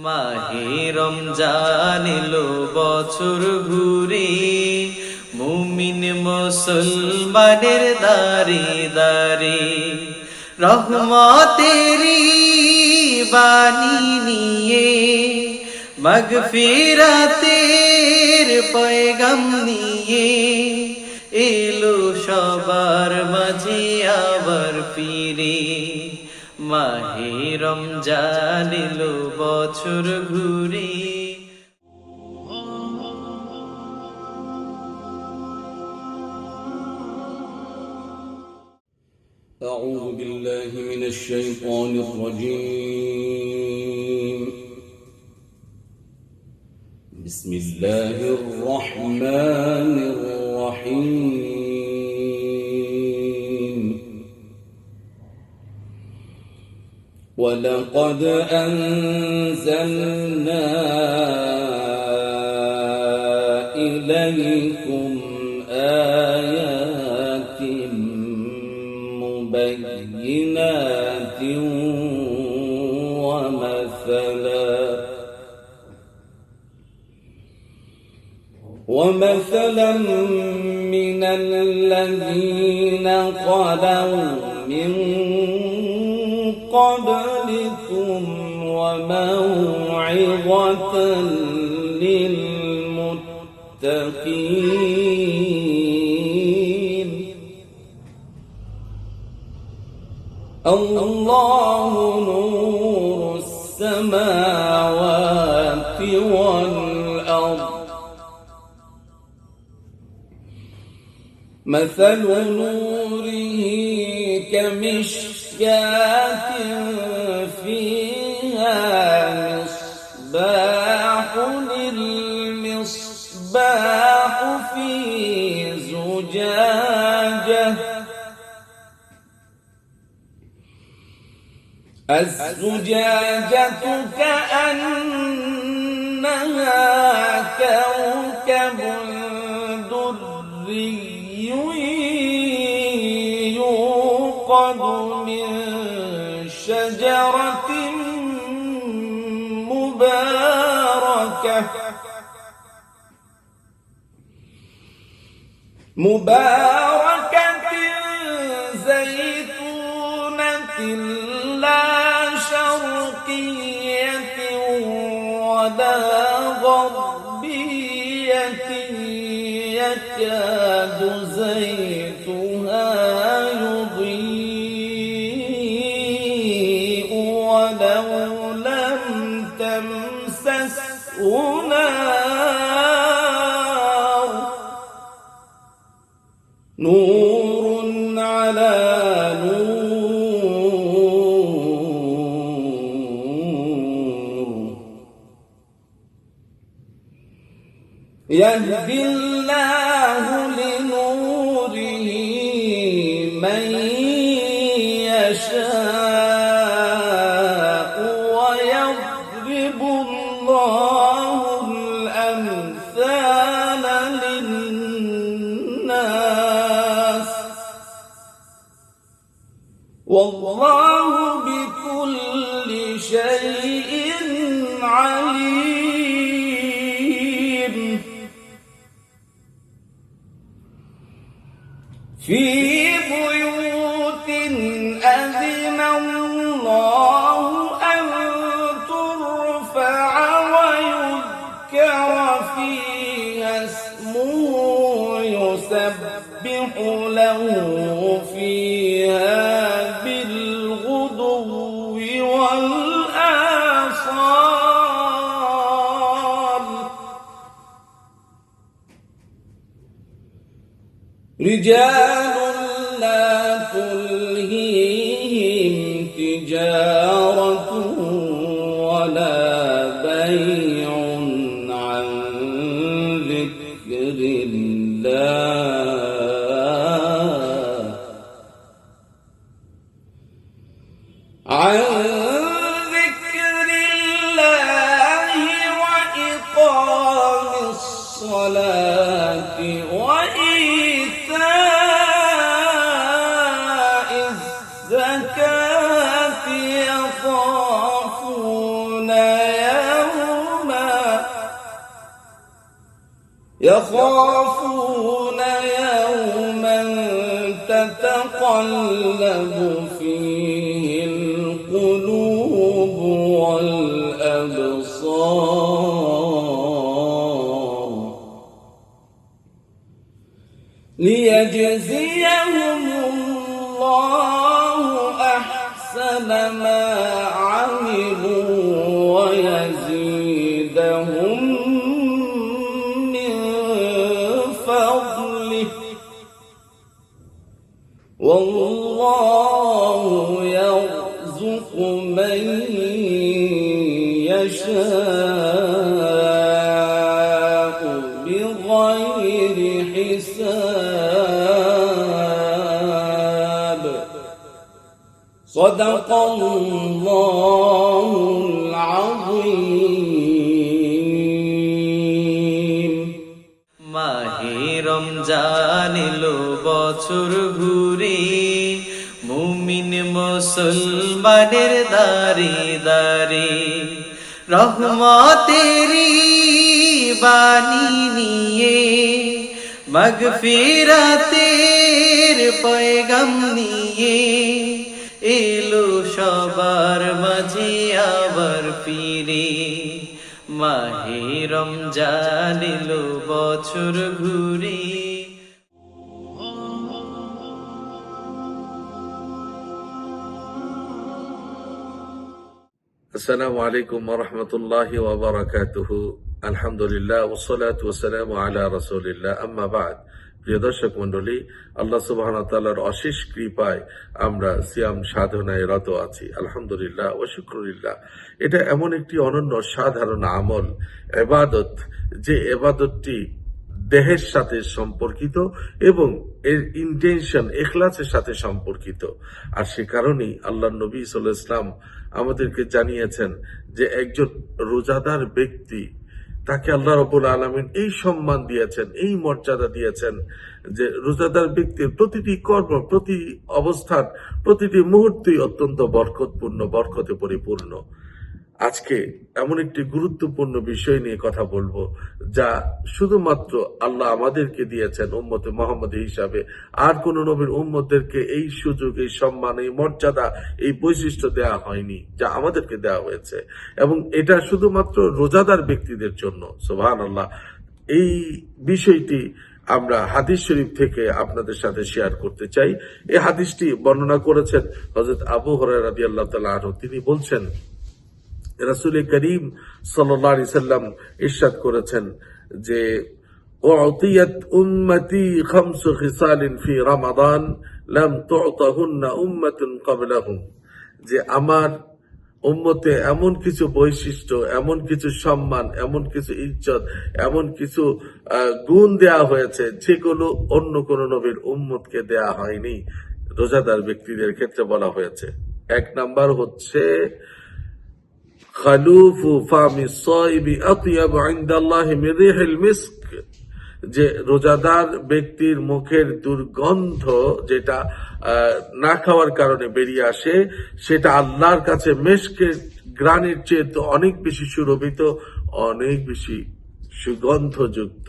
মাহে রমজান এলো বছর ঘুরে, মুমিন মুসলমানের দারে দারে রহমতেরি বাণী নিয়ে, মাগফিরাতের পয়গাম নিয়ে এলো সবার মাঝে আবার ফিরে। মাহে রমজান এলো বছর ঘুরে। أعوذ بالله من الشيطان الرجيم. بسم الله الرحمن الرحيم. ولقد أنزلنا إليكم آيات مبينات ومثلا من الذين خلوا من قبلكم وموعظة للمتقين. الله نور السماوات والأرض. مثل نوره كمشكاة فيها مصباح، المصباح في زجاجة، الزجاجة كأنها كوكب دري يوقد من شجرة مباركة زيتونة لا شرقية ولا غربية، يكاد زيتها يضيء ولو لم تمسسه نار، نور على نور، يهدي الله لنوره من يشاء ويضرب الله الأمثال للناس والله بكل شيء عليم. في بيوت أذن الله أن ترفع ويذكر فيها اسمه يسبح له فيها بالغدو والآصال. رجال لا تلهيهم تجارة ولا بيع عن ذكر الله، عن ذكر الله وإقام الصلاة وإيتاء الزكاة يخافون يوما يخافون يوما تتقلب فيه القلوب والأبصار ليجزيهم الله أحسن ما عملوا ويزيدهم من فضله والله يرزق من يشاء بغير حساب صدق الله العظيم মাহে রমজান এলো বছর ঘুরে, মুমিন মুসলমানের দারে দারে রহমতেরি বাণী নিয়ে, মাগফিরাতের পয়গাম নিয়ে এলো সবার মাঝে আবার ফিরে। মাহে রমজান এলো বছর ঘুরে। আসসালামু আলাইকুম ওয়া রাহমাতুল্লাহি ওয়া বারাকাতুহু। আলহামদুলিল্লাহ ওয়াসসালাতু ওয়াসসালামু আলা রাসূলিল্লাহ, আম্মা বা'দ। প্রিয় দর্শক মণ্ডলী, আল্লাহ সুবহানাহু ওয়া তাআলার অশেষ কৃপায় আমরা সিয়াম সাধনায় রত আছি। আলহামদুলিল্লাহ ওয়া শুকরুলিল্লাহ। এটা এমন একটি অনন্য সাধারণ আমল, ইবাদত, যে ইবাদতটি দেহের সাথে সম্পর্কিত এবং এর ইন্টেনশন ইখলাসের সাথে সম্পর্কিত। আর সে কারণেই আল্লাহর নবী সাল্লাল্লাহু আলাইহি ওয়াসাল্লাম আমাদেরকে জানিয়েছেন যে একজন রোজাদার ব্যক্তি, তাকে আল্লাহ রাব্বুল আলামিন এই সম্মান দিয়েছেন, এই মর্যাদা দিয়েছেন যে রোজাদার ব্যক্তির প্রতিটি কর্ম, প্রতি অবস্থান, প্রতিটি মুহূর্তই অত্যন্ত বরকতপূর্ণ, বরকতে পরিপূর্ণ। আজকে এমন একটি গুরুত্বপূর্ণ বিষয় নিয়ে কথা বলবো, যা শুধুমাত্র আল্লাহ আমাদেরকে দিয়েছেন উম্মতে মুহাম্মদী হিসাবে। আর কোন নবীর উম্মতদেরকে এই সুযোগ, এই সম্মান, এই মর্যাদা, এই বৈশিষ্ট্য দেওয়া হয়নি যা আমাদেরকে দেওয়া হয়েছে, এবং এটা শুধুমাত্র রোজাদার ব্যক্তিদের জন্য। সুবহানাল্লাহ। এই বিষয়টি আমরা হাদিস শরীফ থেকে আপনাদের সাথে শেয়ার করতে চাই। এই হাদিসটি বর্ণনা করেছেন হযরত আবু হুরায়রা রাদিয়াল্লাহু তাআলা আনহু। তিনি বলছেন, রাসূল করিম সাল্লাল্লাহু আলাইহি সাল্লাম ইরশাদ করেছেন যে উতিয়াত উম্মতি খামসু খিসালিন ফি রমাদান লাম তু'তাহুন্না উম্মাতুন ক্বাবলাহুম, যে আমার উম্মতে এমন কিছু বৈশিষ্ট্য, এমন কিছু সম্মান, এমন কিছু ইজ্জত, এমন কিছু গুণ দেয়া হয়েছে যেগুলো অন্য কোন নবীর উম্মতকে দেয়া হয়নি। রোজাদার ব্যক্তিদের ক্ষেত্রে বলা হয়েছে। এক নাম্বার হচ্ছে খালুফু ফামি সাইবি আতিয়াবু ইনদাল্লাহি মিন রিহিল মিস্ক, যে রোজাদার ব্যক্তির মুখের দুর্গন্ধ যেটা না খাওয়ার কারণে বেরিয়ে আসে, সেটা আল্লাহর কাছে মেশকের ঘ্রাণের চেয়ে তো অনেক বেশি সুরভিত, অনেক বেশি সুগন্ধযুক্ত,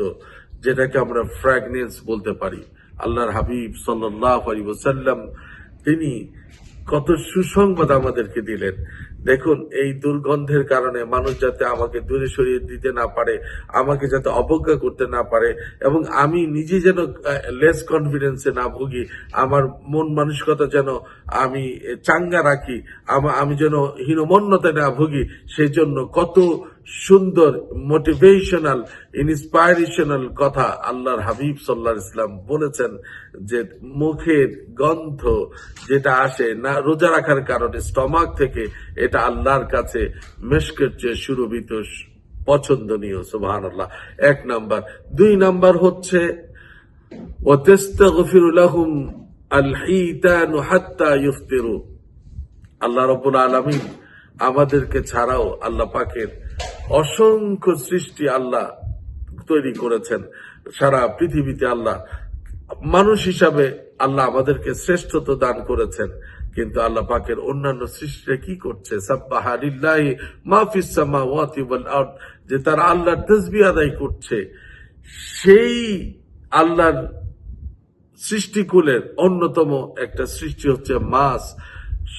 যেটাকে আমরা ফ্র্যাগনেন্স বলতে পারি। আল্লাহর হাবিব সাল্লাল্লাহু আলাইহি ওয়াসাল্লাম তিনি কত সুসংবাদ আমাদেরকে দিলেন। দেখুন, এই দুর্গন্ধের কারণে মানুষ যাতে আমাকে দূরে সরিয়ে দিতে না পারে, আমাকে যাতে অবজ্ঞা করতে না পারে, এবং আমি নিজে যেন লেস কনফিডেন্সে না ভুগি, আমার মন মানসিকতা যেন আমি চাঙ্গা রাখি, আমি যেন হীনমন্যতায় না ভুগি, সেই জন্য কত সুন্দর মোটিভেশনাল, ইন্সপাইরেশনাল কথা আল্লাহর হাবিব সাল্লাল্লাহু আলাইহি ওয়াসাল্লাম বলেছেন, যে মুখের গন্ধ যেটা আসে না রোজা রাখার কারণে স্টমাক থেকে, এটা আল্লাহর কাছে মেশকের চেয়ে সুরভিত, পছন্দনীয়। সুবহানাল্লাহ। এক নাম্বার। দুই নাম্বার হচ্ছে ওয়াতাস্তাগফিরু লাহুম আল হিতানু হাত্তা ইফতিরু। আল্লাহ রাব্বুল আলামিন আমাদেরকে ছাড়াও আল্লাহ পাকের অসংখ্য সৃষ্টি আল্লাহ তৈরি করেছেন সারা পৃথিবীতে। আল্লাহ মানুষ হিসাবে আল্লাহ আমাদেরকে শ্রেষ্ঠত্ব দান করেছেন, কিন্তু আল্লাহ পাকের অন্যান্য সৃষ্টিরা কি করছে? সাব্বাহা লিল্লাহি মা ফিস সামাওয়াতি ওয়াল আরদ, যে তারা আল্লাহর তাসবিহ আদায় করছে। সেই আল্লাহর সৃষ্টিকুলের অন্যতম একটা সৃষ্টি হচ্ছে মাছ।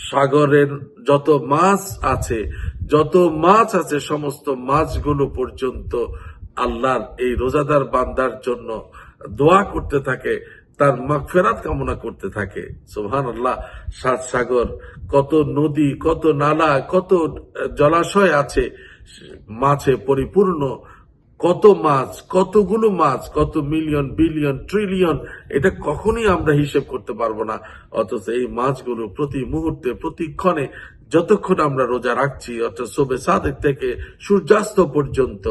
সাগরের যত মাছ আছে সমস্ত মাছগুলো পর্যন্ত আল্লাহর এই রোজাদার বান্দার জন্য দোয়া করতে থাকে, তার মাগফিরাত কামনা করতে থাকে। সুবহানাল্লাহ। সাত সাগর, কত নদী, কত নালা, কত জলাশয় আছে মাছে পরিপূর্ণ। কত মাছ, কতগুলো মাছ, কত মিলিয়ন, বিলিয়ন, ট্রিলিয়ন, এটা কখনই আমরা হিসেব করতে পারবো না। অথচ এই মাছগুলো প্রতি মুহূর্তে, প্রতিক্ষণে, যতক্ষণ আমরা রোজা রাখছি, অর্থাৎ শবে সাদেক থেকে সূর্যাস্ত পর্যন্ত,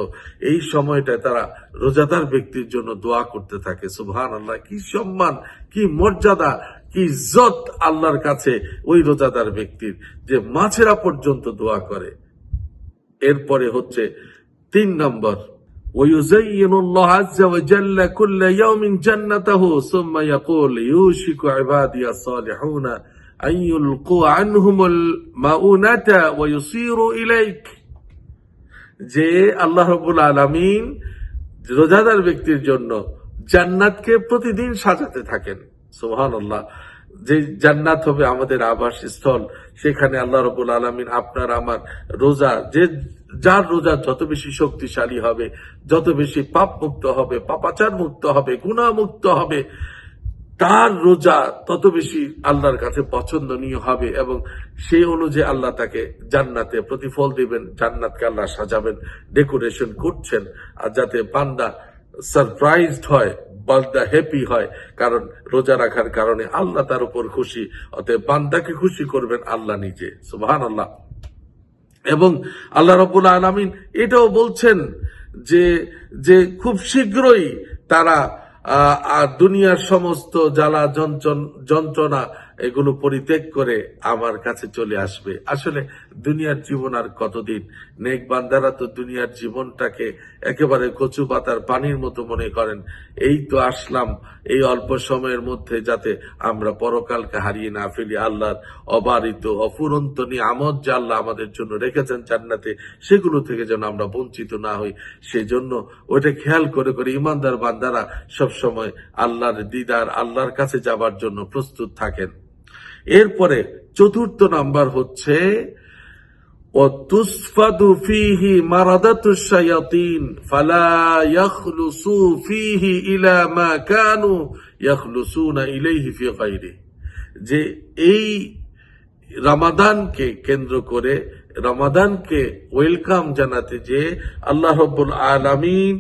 এই সময়টায় তারা রোজাদার ব্যক্তির জন্য দোয়া করতে থাকে। সুবহানাল্লাহ। কি সম্মান, কি মর্যাদা, কি ইজ্জত আল্লাহর কাছে ওই রোজাদার ব্যক্তির, যে মাছেরা পর্যন্ত দোয়া করে। এরপরে হচ্ছে 3 নম্বর, ويزين الله عز وجل كل يوم جنته ثم يقول يوشك عبادي الصالحون أن يلقوا عنهم المؤونة ويصيروا إليك। যে আল্লাহ রাব্বুল আলামিন রোজাদার ব্যক্তির জন্য জান্নাতকে প্রতিদিন সাজাতে থাকেন। সুবহানাল্লাহ। যে জান্নাত হবে আমাদের আবাসস্থল, সেখানে আল্লাহ রাব্বুল আলামিন আপনার আমার রোজা, যার রোজা যত বেশি শক্তিশালী হবে, যত বেশি পাপ মুক্ত হবে, পাপাচার মুক্ত হবে, গুনাহ মুক্ত হবে, তার রোজা তত বেশি আল্লাহর কাছে পছন্দনীয় হবে এবং সেই অনুযায়ী আল্লাহ তাকে জান্নাতে প্রতিফল দিবেন। জান্নাতকে আল্লাহ সাজাবেন, ডেকোরেশন করছেন, আর যাতে বান্দা সারপ্রাইজড হয়, বান্দা হ্যাপি হয়, কারণ রোজা রাখার কারণে আল্লাহ তার উপর খুশি। অতএব বান্দাকে খুশি করবেন আল্লাহ নিজে। সুবহানাল্লাহ। এবং আল্লাহ রাব্বুল আলামিন এটাও বলছেন যে খুব শীঘ্রই তারা দুনিয়ার সমস্ত জ্বালা যন্ত্রণা এগুলো পরিত্যাগ করে আমার কাছে চলে আসবে। আসলে দুনিয়ার জীবন আর কতদিন? নেক বান্দারা তো দুনিয়ার জীবনটাকে একেবারে কচু পাতার পানির মতো মনে করেন। এই তো আসলাম এই অল্প সময়ের মধ্যে, যাতে আমরা পরকালকে হারিয়ে না ফেলি। আল্লাহর অবারিত অফুরন্ত নিয়ামত যা আল্লাহ আমাদের জন্য রেখেছেন জান্নাতে, সেগুলো থেকে যেন আমরা বঞ্চিত না হই, সেজন্য ওইটা খেয়াল করে করে ইমানদার বান্দারা সব সময় আল্লাহর দিদার, আল্লাহর কাছে যাবার জন্য প্রস্তুত থাকেন। এরপরে 4 নাম্বার হচ্ছে وَتُصْفَدُ فِيهِ مَرَدَةُ الشَّيَاطِينِ فَلَا يَخْلُصُوا فِيهِ إِلَى مَا كَانُوا يَخْلُصُونَ إِلَيْهِ فِي غَيْرِهِ। যে এই রমাদানকে কেন্দ্র করে, রমাদানকে ওয়েলকাম জানাতে, যে আল্লাহ রাব্বুল আলামিন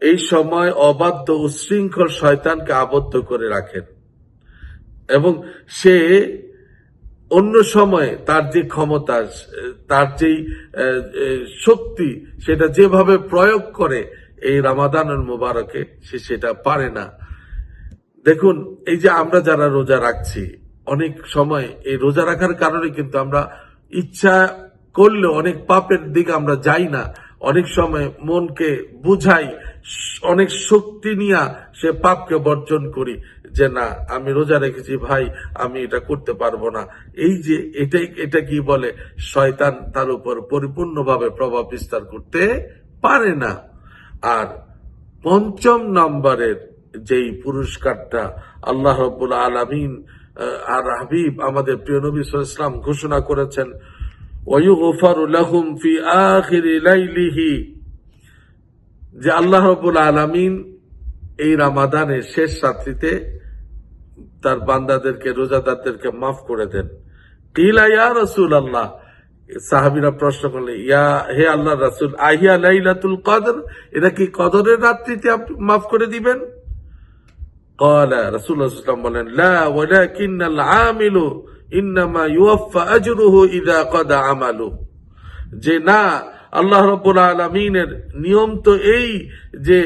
এই সময় অবাধ্য উচ্ছৃঙ্খল শয়তানকে আবদ্ধ করে রাখেন এবং সে অন্য সময় তার যে ক্ষমতা, তার যেই শক্তি, সেটা যেভাবে প্রয়োগ করে এই রমাদানুল মুবারকে সে সেটা পারে না। দেখুন, এই যে আমরা যারা রোজা রাখছি, অনেক সময় এই রোজা রাখার কারণে কিন্তু আমরা ইচ্ছা করলেও অনেক পাপের দিকে আমরা যাই না। অনেক সময় মনকে বুঝাই, অনেক শক্তি নিয়ে সে পাপকে বর্জন করি, যে না আমি রোজা রেখেছি ভাই, আমি এটা করতে পারবো না। এই যে এটা কি বলে, শয়তান তার উপর পরিপূর্ণভাবে প্রভাব বিস্তার করতে পারে না। আর 5 নম্বরের যেই পুরস্কারটা আল্লাহ রাব্বুল আলামিন আর হাবিব আমাদের প্রিয় নবী সাল্লাল্লাহু আলাইহি ওয়াসাল্লাম ঘোষণা করেছেন, ওয়ায়ুগফারু লাহুম ফি আখিরি লাইলিহি, যে আল্লাহ রাব্বুল আলামিন এই রমাদানের শেষ রাত্রিতে তার বান্দাদেরকে, রোজাদারদেরকে মাফ করে দেন। কিলা ইয়া রাসূলুল্লাহ, সাহাবীরা প্রশ্ন করলেন, হে আল্লাহর রাসূল, আহিয়া লাইলাতুল কদর, এটা কি কদরের রাত্রিতে আপনি মাফ করে দিবেন? ক্বালা, রাসূলুল্লাহ সাল্লাল্লাহু আলাইহি ওয়াসাল্লাম বলেন, লা ওয়ালাকিন্নাল আমিলু ইন্নামা ইউওয়াফা আজরুহু ইযা কাদা আমালু, যে না, আল্লাহ রাব্বুল আলামিনের নিয়ম তো এই যে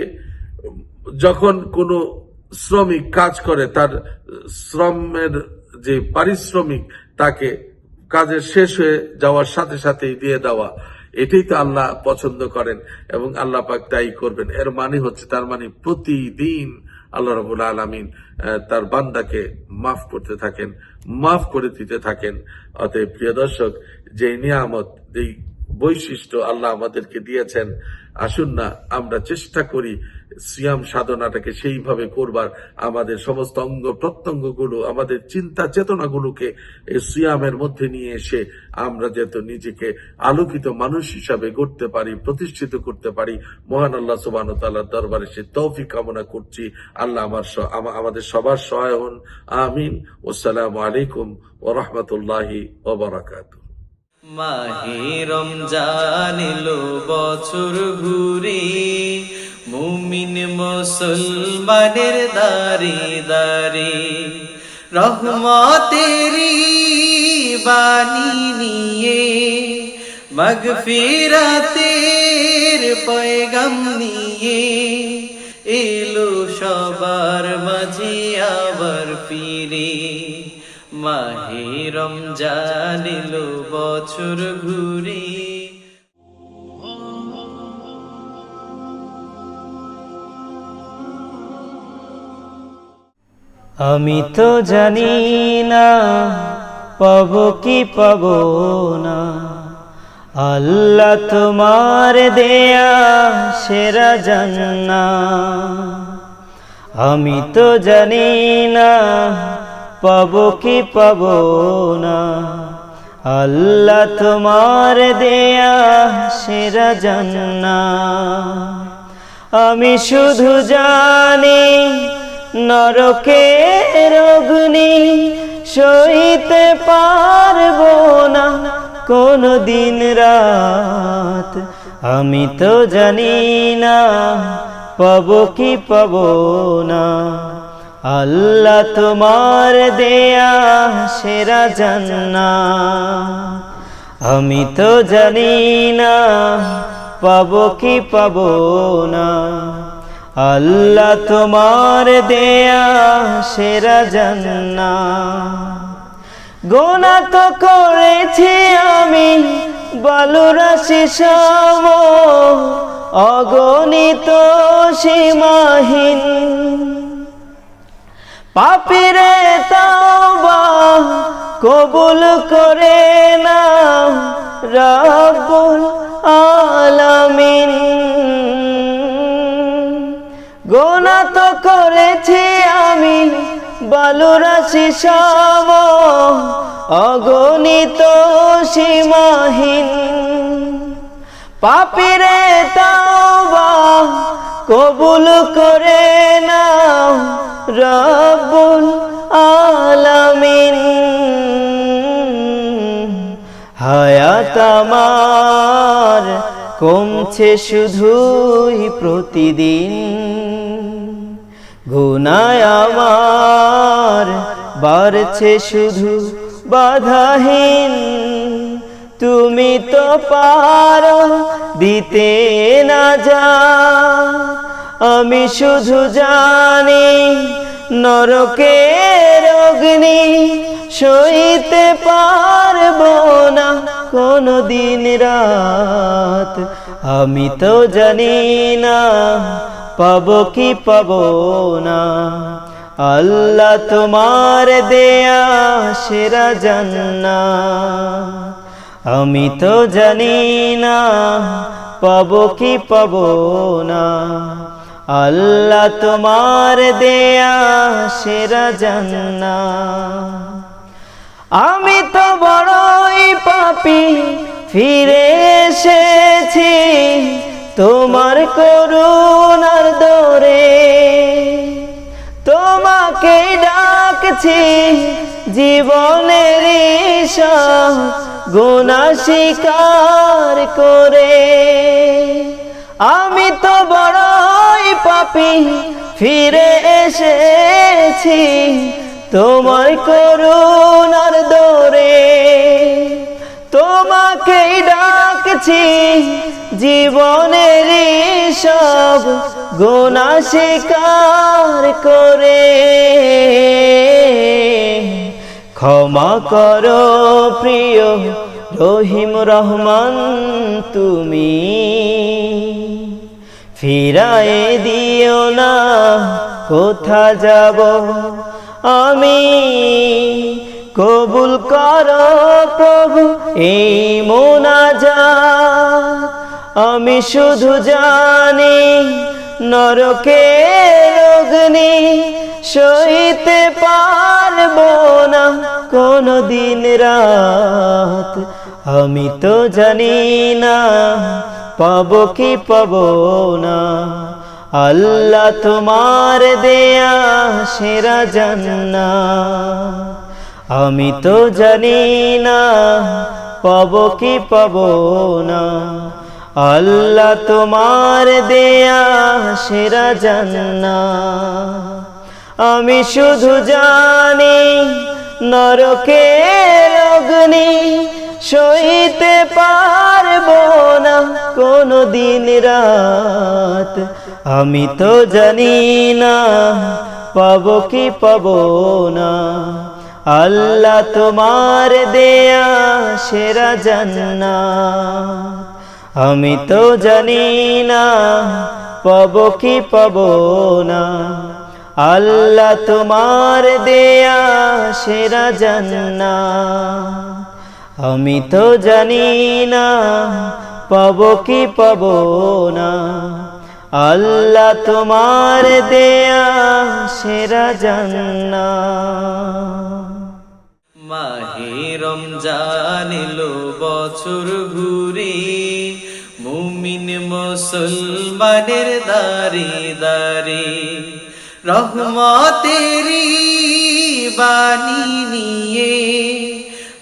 যখন কোন শ্রমিক কাজ করে, তার শ্রমের যে পারিশ্রমিক তাকে কাজের শেষ হয়ে যাওয়ার সাথে সাথেই দিয়ে দেওয়া, এটাই তো আল্লাহ পছন্দ করেন এবং আল্লাহ পাক তাই করবেন। এর মানে হচ্ছে, তার মানে প্রতিদিন আল্লাহ রাব্বুল আলামিন তার বান্দাকে মাফ করতে থাকেন, মাফ করে দিতে থাকেন। অতএব প্রিয় দর্শক, যে নিয়ামত, যেই বৈশিষ্ট্য আল্লাহ আমাদেরকে দিয়েছেন, আসুন না আমরা চেষ্টা করি সিয়াম সাধনাটাকে সেইভাবে করবার, আমাদের সমস্ত অঙ্গ প্রত্যঙ্গগুলো, আমাদের চিন্তা চেতনাগুলোকে এই সিয়ামের মধ্যে নিয়ে এসে আমরা যাতে নিজেকে আলোকিত মানুষ হিসাবে গড়তে পারি, প্রতিষ্ঠিত করতে পারি, মহান আল্লাহ সুবহানাহু ওয়া তাআলার দরবারে সে তৌফিক কামনা করছি। আল্লাহ আমাদের সবার সহায় হন, আমিন। আসসালামু আলাইকুম ওয়া রাহমাতুল্লাহি ওয়া বারাকাতুহু। মাহে রমজান এলো বছর ঘুরে, মুমিন মুসলমানের দারে দারে রহমতেরি বাণী নিয়ে, মাগফিরাতের পয়গাম নিয়ে এলো সবার মাঝে আবার ফিরে। মাহে রমজান এলো বছর ঘুরে। আমি তো জানি না পাবো কি পাবো না, আল্লাহ তোমার দেয়া সেরা জান্নাত। আমি তো জানি না পাবো কি পাবো না, আল্লাহ তোমার দেয়া সেরা জান্নাত। আমি শুধু জানি নরকের অগ্নি সইতে পারবো না কোনো দিন রাত। আমি তো জানি না পাবো কি পাবো না, আল্লাহ তোমার দেয়া সেরা জান্নাত। আমি তো জানি না পাবো কি পাবো না, আল্লাহ তোমার দেয়া সেরা জান্নাত। গুনাহ তো করেছি আমি বালুরাশি সম, অগণিত সীমাহীন। পাপীরে তাওবা কবুল করে না রব্বুল আলামিন। গুনাহ তো করেছি আমি বালুরাশি সম, অগণিত সীমাহীন। পাপীরে তাওবা কবুল করে না রব্বুল আলামিন। হায়াত আমার কমছে শুধুই প্রতিদিন, গুনাহ আমার বাড়ছে শুধু বাধাহীন। তুমি তো পারো দিতে না যা, আমি শুধু জানি নরকের অগ্নি সইতে পারবো না কোনো দিন রাত। আমি তো জানি না পাবো কি পাবো না, আল্লাহ তোমার দেয়া সেরা জান্নাত। আমি তো জানি না পাবো কি পাবো না, আল্লাহ তোমার দেয়া সেরা জান্নাত। আমি তো বড়ই পাপী ফিরে এসেছি তোমার করুণার দরে, তোমাকে ডাকছি জীবনের সব গুনাহ স্বীকার করে। আমি তো বড়ই পাপী ফিরে এসেছি তোমার করুণার দরে, তোমাকে ডাকছি জীবনের সব গুনাহ স্বীকার করে। ক্ষমা করো প্রিয় রহিম রহমান তুমি, ফিরায়ে দিও না কোথা যাব আমি। কবুল করো প্রভু এই মোনাজাত, আমি শুধু জানি নরকের অগ্নি সইতে পারবো না কোনো দিন রাত। আমি তো জানি না পাবো কি পাবো না, আল্লাহ তোমার দেয়া সেরা জান্নাত। আমি তো জানি না পাবো কি পাবো না, আল্লাহ তোমার দেয়া সেরা জান্নাত। আমি শুধু জানি নরকের অগ্নি সইতে পারবো না কোনো দিন রাত। আমি তো জানি না পাবো কি পাবো না, আল্লাহ তোমার দেয়া সেরা জান্নাত। আমি তো জানি না পাবো কি পাবো না, আল্লাহ তোমার দেয়া সেরা জান্নাত। আমি তো জানি না পাবো কি পাবো না, আল্লাহ তোমার দেয়া সেরা জান্নাত। মাহে রমজান এলো বছর ঘুরে, মুমিন মুসলমানের দারে দারে রহমতেরি বাণী নিয়ে,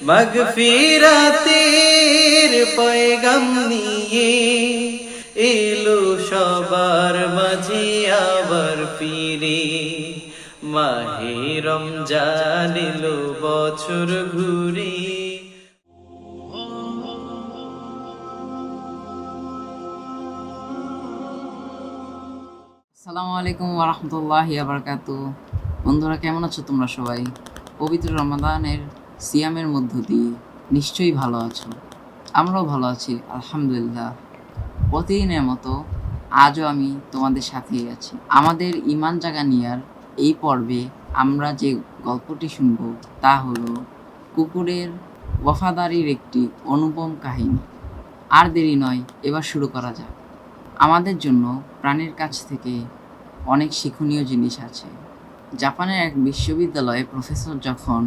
মাগফিরাতের পয়গাম নিয়ে এলো সবার মাঝে আবার ফিরে। মাহে রমজান এলো বছর ঘুরে। আসসালামু আলাইকুম ওয়া রাহমাতুল্লাহি ওয়া বারাকাতুহু। বন্ধুরা, কেমন আছো তোমরা সবাই? পবিত্র রমাদানের সিয়ামের মধ্য দিয়ে নিশ্চয়ই ভালো আছো। আমরাও ভালো আছি আলহামদুলিল্লাহ। প্রতিদিনের মতো আজও আমি তোমাদের সাথেই আছি। আমাদের ঈমান জাগানিয়ার এই পর্বে আমরা যে গল্পটি শুনব তা হলো কুকুরের ওয়াফাদারির একটি অনুপম কাহিনী। আর দেরি নয়, এবার শুরু করা যাক। আমাদের জন্য প্রাণীর কাছ থেকে অনেক শিক্ষণীয় জিনিস আছে। জাপানের এক বিশ্ববিদ্যালয়ে প্রফেসর যখন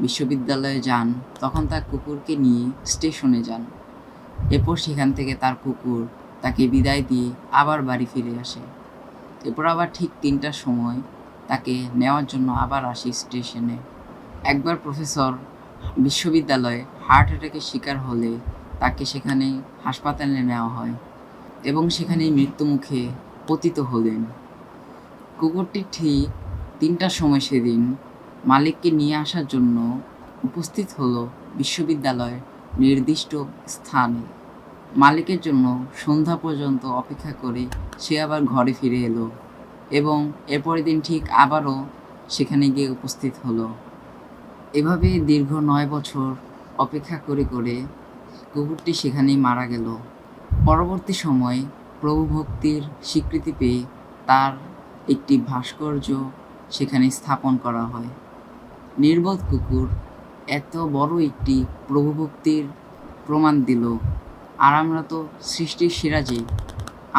বিশ্ববিদ্যালয়ে যান তখন তার কুকুরকে নিয়ে স্টেশনে যান। এরপর সেখান থেকে তার কুকুর তাকে বিদায় দিয়ে আবার বাড়ি ফিরে আসে। এরপর আবার ঠিক 3টার সময় তাকে নেওয়ার জন্য আবার আসে স্টেশনে। একবার প্রফেসর বিশ্ববিদ্যালয়ে হার্ট অ্যাটাকের শিকার হলে তাকে সেখানে হাসপাতালে নেওয়া হয় এবং সেখানেই মৃত্যুমুখে পতিত হলেন। কুকুরটি ঠিক 3টার সময় সেদিন মালিককে নিয়ে আসার জন্য উপস্থিত হলো বিশ্ববিদ্যালয়ের নির্দিষ্ট স্থানে। মালিকের জন্য সন্ধ্যা পর্যন্ত অপেক্ষা করে সে আবার ঘরে ফিরে এলো এবং এরপরের দিন ঠিক আবারও সেখানে গিয়ে উপস্থিত হলো। এভাবে দীর্ঘ 9 বছর অপেক্ষা করে করে কুকুরটি সেখানেই মারা গেল। পরবর্তী সময়ে প্রভু ভক্তির স্বীকৃতি পেয়ে তার একটি ভাস্কর্য সেখানে স্থাপন করা হয়। নির্বোধ কুকুর এত বড় একটি প্রভুভক্তির প্রমাণ দিল, আর আমরা তো সৃষ্টির সেরা যে।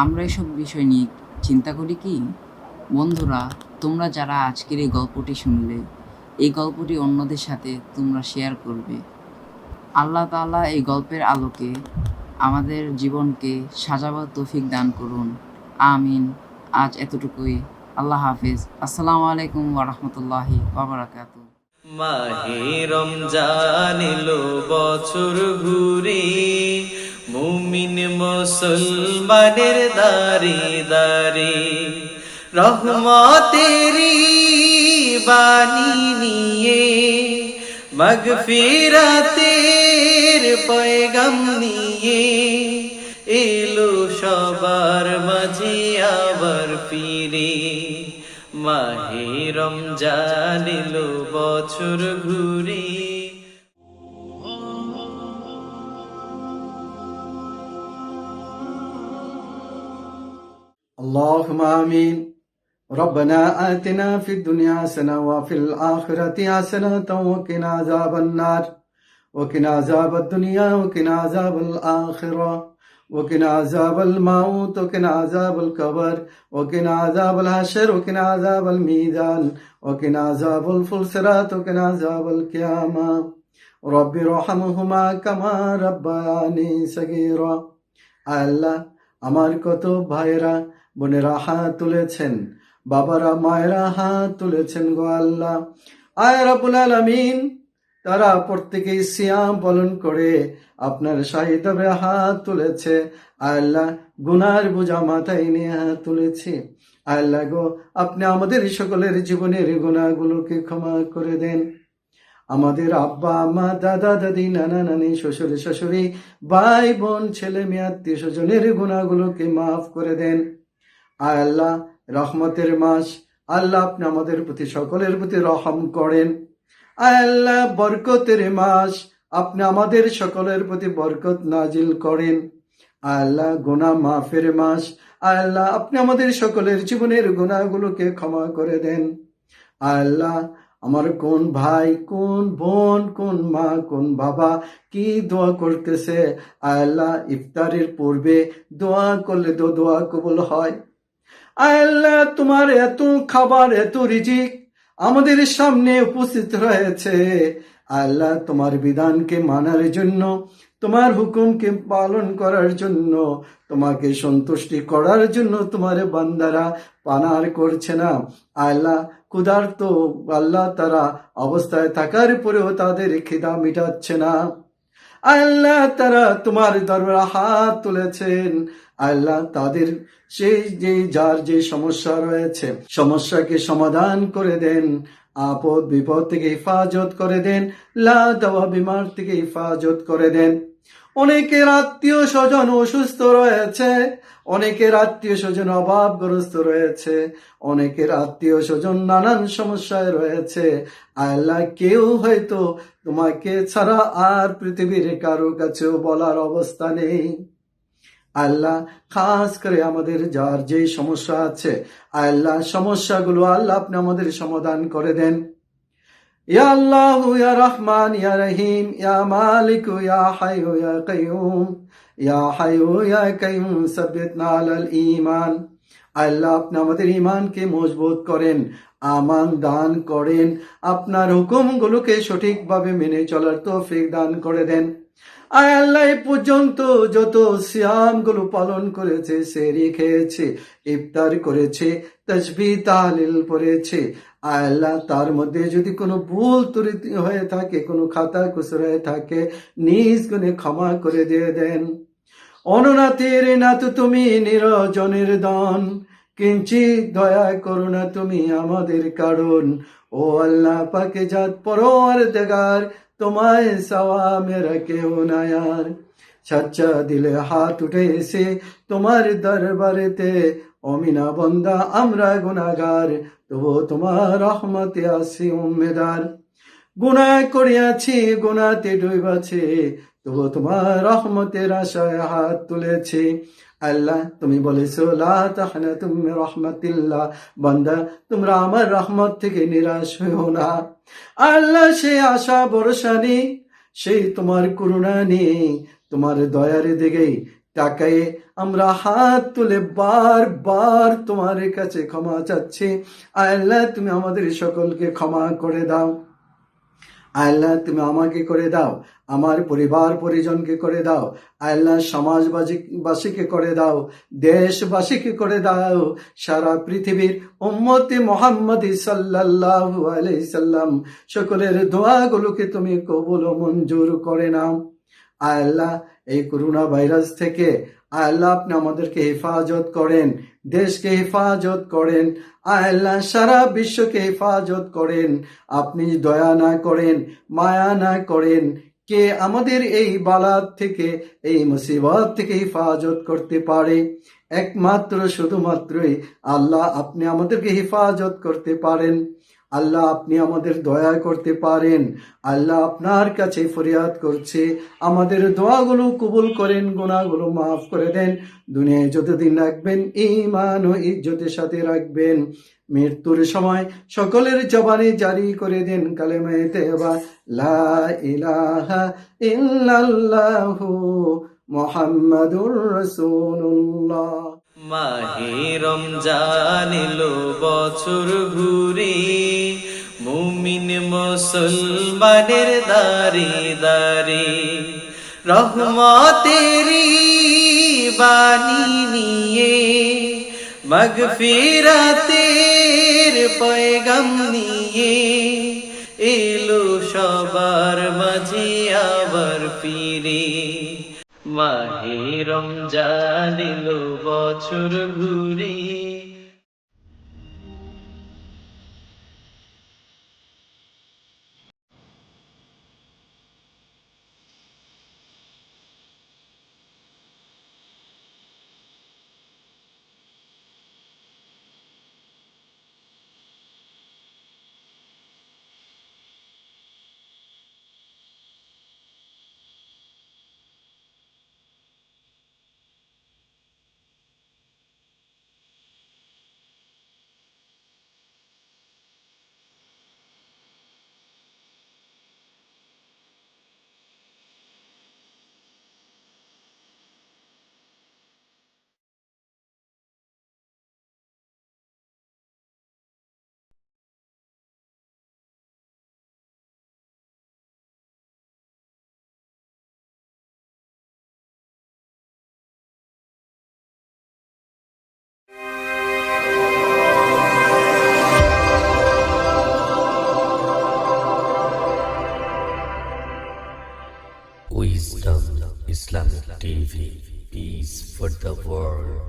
আমরা এসব বিষয় নিয়ে চিন্তা করি কি? বন্ধুরা, তোমরা যারা আজকের এই গল্পটি শুনলে, এই গল্পটি অন্যদের সাথে তোমরা শেয়ার করবে। আল্লাহ তাআলা এই গল্পের আলোকে আমাদের জীবনকে সাজাবার তৌফিক দান করুন, আমিন। আজ এতটুকুই। আল্লাহ হাফেজ। আসসালামু আলাইকুম ওয়া রাহমাতুল্লাহি ওয়া বারাকাতুহু। মাহে রমজান এলো বছর ঘুরে, মুমিন মুসলমানের দারে দারে রহমতেরি বাণী নিয়ে, মাগফিরাতের পয়গাম নিয়ে এলো সবার মাঝে আবার ফিরে। মাহে রমজান এলো বছর ঘুরে। اللهم آمين. ربنا آتنا في الدنيا حسنة وفي الآخرة حسنة وقنا عذاب النار وقنا عذاب الدنيا وقنا عذاب الآخرة وقنا عذاب الموت وقنا عذاب القبر وقنا عذاب الحشر وقنا عذاب الميزان وقنا عذاب الفلسرات وقنا عذاب القيامة رب ارحمهما كما ربياني صغيرا আল্লাহ আমার কত ভাইরা বোনেরা হাত তুলেছেন, বাবারা মায়েরা হাত তুলেছেন গো আল্লাহ। আয় রাব্বুল আলামিন, তারা প্রত্যেকেই সিয়াম পালন করে আপনার শাহিদে হাত তুলেছে। আল্লাহ গুনার বোঝা মাথায় নিয়ে হাত তুলেছে। আল্লাহ গো, আপনি আমাদের সকলের জীবনের গুনাহগুলোকে ক্ষমা করে দেন। আমাদের আব্বা আম্মা দাদা দাদি নানা নানি শ্বশুর শাশুড়ি ভাই বোন ছেলে মেয়ে আত্মীয় স্বজনের গুনাহগুলোকে মাফ করে দেন। আল্লাহ রহমতের মাস, আল্লাহ আপনি আমাদের প্রতি সকলের প্রতি রহম করেন। আল্লাহ বরকতের মাস, আপনি আমাদের সকলের প্রতি বরকত নাজিল করেন। আল্লাহ গুনাহ মাফের মাস, আল্লাহ আপনি আমাদের সকলের জীবনের গুনাহগুলোকে ক্ষমা করে দেন। আল্লাহ আমার কোন ভাই কোন বোন কোন মা কোন বাবা কি দোয়া করতেছে, আল্লাহ ইফতারের পূর্বে দোয়া করলে তো দোয়া কবুল হয়। আল্লাহ তোমার এত খাবার এত রিজিক আমাদের সামনে উপস্থিত রয়েছে, আল্লাহ তোমার বিধানকে মানার জন্য, তোমার হুকুমকে পালন করার জন্য, তোমাকে সন্তুষ্টি করার জন্য তোমার বান্দারা পানার করছে না। আল্লাহ ক্ষুধার্ত আল্লাহ তারা অবস্থায় থাকার পরেও তাদের খিদা মিটাচ্ছে না। আল্লাহ তারা তোমার দরবারে হাত তুলেছেন। আল্লাহ তাদের সেই যার যে সমস্যা রয়েছে সমস্যাকে সমাধান করে দেন, আপদ বিপদ থেকে হেফাজত করে দেন, লা দাওয়া বিমার থেকে হেফাজত করে দেন। অনেকের আত্মীয় স্বজন অসুস্থ রয়েছে, অনেকের আত্মীয় স্বজন অভাবগ্রস্ত রয়েছে, অনেকের আত্মীয় স্বজন নানান সমস্যায় রয়েছে। আল্লাহ কেউ হয়তো তোমাকে ছাড়া আর পৃথিবীর কারো কাছেও বলার অবস্থা নেই। আল্লাহ খাস করে আমাদের যার যে সমস্যা আছে, আল্লাহ সমস্যাগুলো আল্লাহ আপনি আমাদের সমাধান করে দেন। ইয়া আল্লাহ ইয়া রহমান ইয়া রহিম ইয়া মালিক ইয়া হাইয়ু ইয়া কাইয়ুম ইয়া হাইয়ু ইয়া কাইয়ুম সাব্বিতনা আলাল ঈমান। আল্লাহ আপনি আমাদের ঈমানকে মজবুত করেন, আমান দান করেন, আপনার হুকুমগুলোকে সঠিকভাবে মেনে চলার তৌফিক দান করে দেন। আয় আল্লাহ এ পর্যন্ত যত সিয়ামগুলো পালন করেছে, সেহরি খেয়েছে, ইফতার করেছে, তাসবিহ তাহলিল পড়েছে, আল্লাহ তার মধ্যে যদি কোনো ভুল ত্রুটি হয়ে থাকে, কোনো খাতা কুসুর হয়ে থাকে, নিজ গুণে ক্ষমা করে দিয়ে দেন। অননাথের নাথ তুমি নিরজনের দন, কিঞ্চিত দয়া করো না তুমি আমাদের কারণ। ও আল্লাহ পাকে জাত পরওয়ারদিগার, তোমায় সাওয়া মেরা কেউ না यार। সচ্চা দিলে হাত উঠে এসে তোমার দরবারেতে, অমিনা বন্দা আমরা গুনাহগার, তবু তোমার রহমতে আসি উম্মেদার। গুনাহ করিয়াছি গুনাহতে ডুবাছি, তবু তোমার রহমতের আশায় হাত তুলেছি। আল্লাহ তুমি বলেছো লা তাহনাতু মির রাহমাতিল্লাহ, বান্দা তোমরা আমার রহমত থেকে নিরাশ হইও না। আল্লাহ সেই আশা ভরসা নেই, সেই তোমার করুণা নেই, তোমার দয়ার দিকে তাকায়ে আমরা হাত তুলে বারবার তোমার কাছে ক্ষমা চাচ্ছি। আল্লাহ তুমি আমাদের সকলকে ক্ষমা করে দাও। আল্লাহ তুমি আমাকে করে দাও, আমার পরিবার পরিজনকে করে দাও, আল্লাহ সমাজবাসীকে করে দাও, দেশবাসীকে করে দাও, সারা পৃথিবীর উম্মতে মুহাম্মদী সাল্লাল্লাহু আলাইহি সাল্লাম সকলের দোয়াগুলোকে তুমি কবুল ও মঞ্জুর করে নাও। আল্লাহ এই করোনা ভাইরাস থেকে আল্লাহ আপনি আমাদেরকে হেফাজত করেন, দেশকে হেফাজত করেন, আল্লাহ সারা বিশ্বকে হেফাজত করেন। আপনি দয়া না করেন, মায়া না করেন, কে আমাদের এই বালাত থেকে এই মুসিবত থেকে হেফাজত করতে পারে? একমাত্র শুধুমাত্রই আল্লাহ আপনি আমাদেরকে হেফাজত করতে পারেন। আল্লাহ আপনি আমাদের দয়া করতে পারেন। আল্লাহ আপনার কাছে ফরিয়াদ করছে, আমাদের দোয়াগুলো কবুল করেন, গুনাহগুলো মাফ করে দেন। দুনিয়ায় যতদিন রাখবেন ঈমান ও ইজ্জতের সাথে রাখবেন। মৃত্যুর সময় সকলের জবানে জারি করে দেন কালেমায়ে তাইয়্যিবা লা ইলাহা ইল্লাল্লাহু মুহাম্মাদুর রাসূলুল্লাহ। মাহে রমজান এলো বছর ঘুরে, মুমিন মুসলমানের দারে দারে রহমতেরি বাণী নিয়ে, মাগফিরাতের পয়গাম নিয়ে এলো সবার মাঝে আবার ফিরে। মাহে রমজান এলো বছর ঘুরে। Wisdom Islamic TV, peace for the world.